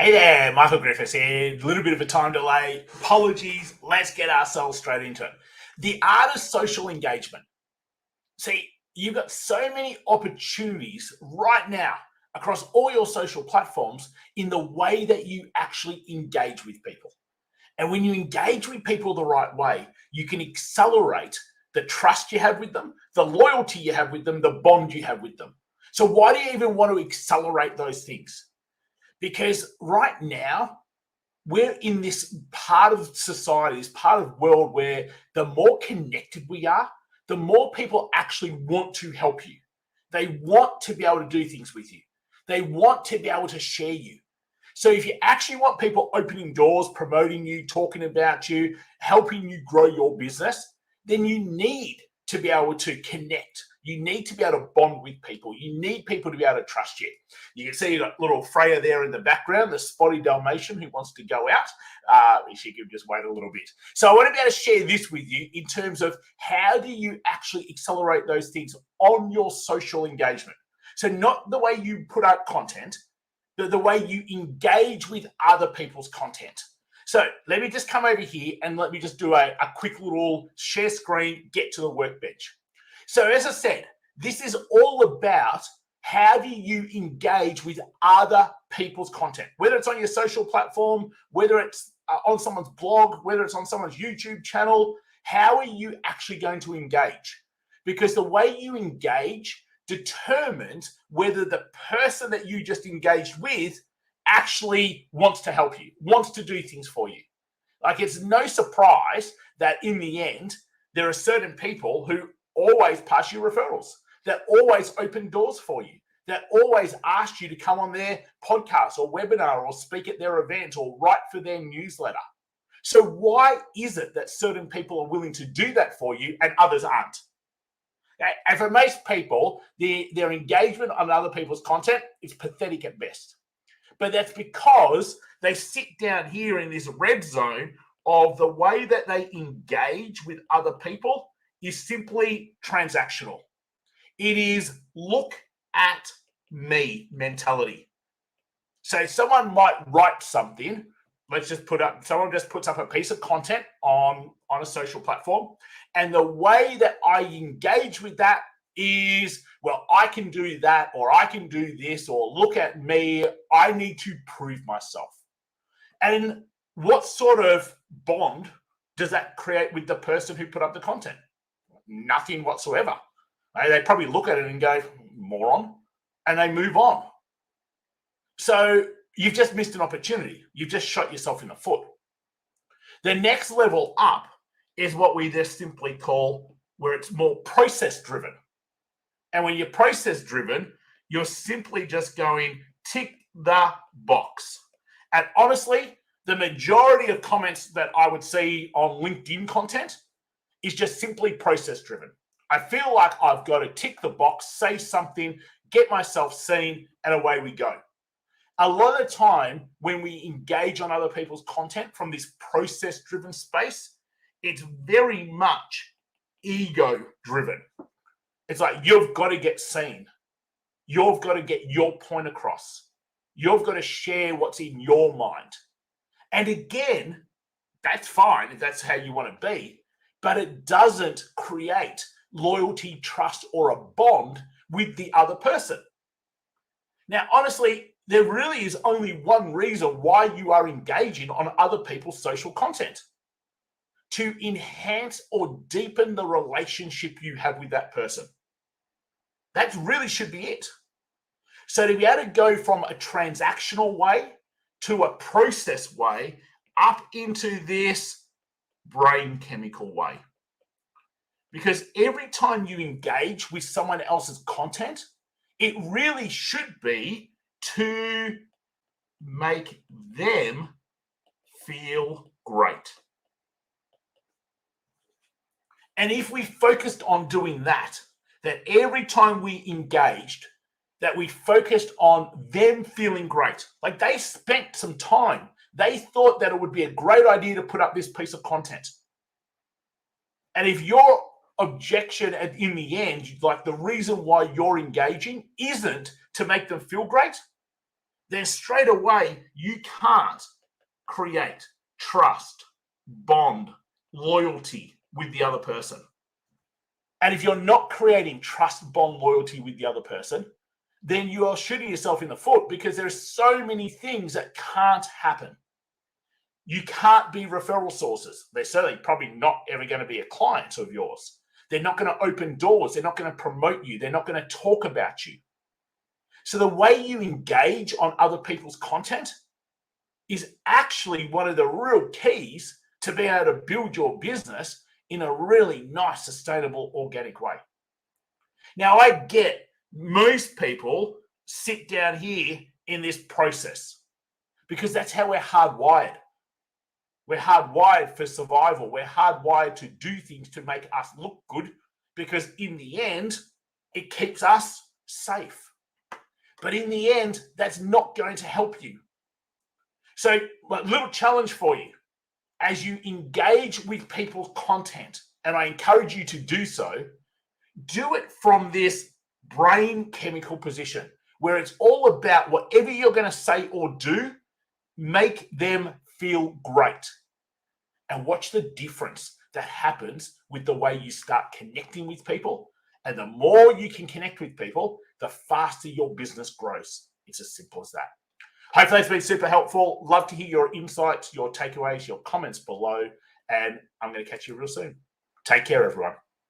Hey there, Michael Griffiths here. A little bit of a time delay. Apologies. Let's get ourselves straight into it. The art of social engagement. See, you've got so many opportunities right now across all your social platforms in the way that you actually engage with people. And when you engage with people the right way, you can accelerate the trust you have with them, the loyalty you have with them, the bond you have with them. So, why do you even want to accelerate those things? Because right now, we're in this part of society, this part of the world where the more connected we are, the more people actually want to help you. They want to be able to do things with you. They want to be able to share you. So if you actually want people opening doors, promoting you, talking about you, helping you grow your business, then you need to be able to connect. You need to be able to bond with people. You need people to be able to trust you. You can see a little Freya there in the background, the spotty Dalmatian who wants to go out. She could just wait a little bit. So I want to be able to share this with you in terms of how do you actually accelerate those things on your social engagement. So not the way you put out content, but the way you engage with other people's content. So let me just come over here and let me just do a quick little share screen, get to the workbench. So as I said, this is all about how do you engage with other people's content, whether it's on your social platform, whether it's on someone's blog, whether it's on someone's YouTube channel. How are you actually going to engage? Because the way you engage determines whether the person that you just engaged with actually wants to help you, wants to do things for you. Like, it's no surprise that in the end, there are certain people who always pass you referrals, that always open doors for you, that always ask you to come on their podcast or webinar or speak at their event or write for their newsletter. So why is it that certain people are willing to do that for you and others aren't? And for most people, their engagement on other people's content is pathetic at best. But that's because they sit down here in this red zone of the way that they engage with other people is simply transactional. It is look at me mentality. So someone might write something. Someone just puts up a piece of content on a social platform. And the way that I engage with that is, well, I can do that, or I can do this, or look at me. I need to prove myself. And what sort of bond does that create with the person who put up the content? Nothing whatsoever. They probably look at it and go, moron, and they move on. So you've just missed an opportunity. You've just shot yourself in the foot. The next level up is what we just simply call where it's more process driven. And when you're process driven, you're simply just going tick the box. And honestly, the majority of comments that I would see on LinkedIn content is just simply process driven. I feel like I've got to tick the box, say something, get myself seen, and away we go. A lot of the time when we engage on other people's content from this process driven space, it's very much ego driven. It's like, you've got to get seen. You've got to get your point across. You've got to share what's in your mind. And again, that's fine if that's how you want to be, but it doesn't create loyalty, trust, or a bond with the other person. Now, honestly, there really is only one reason why you are engaging on other people's social content: to enhance or deepen the relationship you have with that person. That really should be it. So to be able to go from a transactional way to a process way up into this brain chemical way. Because every time you engage with someone else's content, it really should be to make them feel great. And if we focused on doing that every time we engaged, that we focused on them feeling great, like they spent some time, they thought that it would be a great idea to put up this piece of content. And if your objection in the end, like the reason why you're engaging isn't to make them feel great, then straight away you can't create trust, bond, loyalty with the other person. And if you're not creating trust, bond, loyalty with the other person, then you are shooting yourself in the foot, because there's so many things that can't happen. You can't be referral sources. They're certainly probably not ever going to be a client of yours. They're not going to open doors. They're not going to promote you. They're not going to talk about you. So the way you engage on other people's content is actually one of the real keys to being able to build your business in a really nice, sustainable, organic way. Now, I get most people sit down here in this process because that's how we're hardwired. We're hardwired for survival. We're hardwired to do things to make us look good, because in the end, it keeps us safe. But in the end, that's not going to help you. So, a little challenge for you. As you engage with people's content, and I encourage you to do so, do it from this brain chemical position where it's all about whatever you're going to say or do, make them feel great. And watch the difference that happens with the way you start connecting with people. And the more you can connect with people, the faster your business grows. It's as simple as that. Hopefully it's been super helpful. Love to hear your insights, your takeaways, your comments below. And I'm going to catch you real soon. Take care, everyone.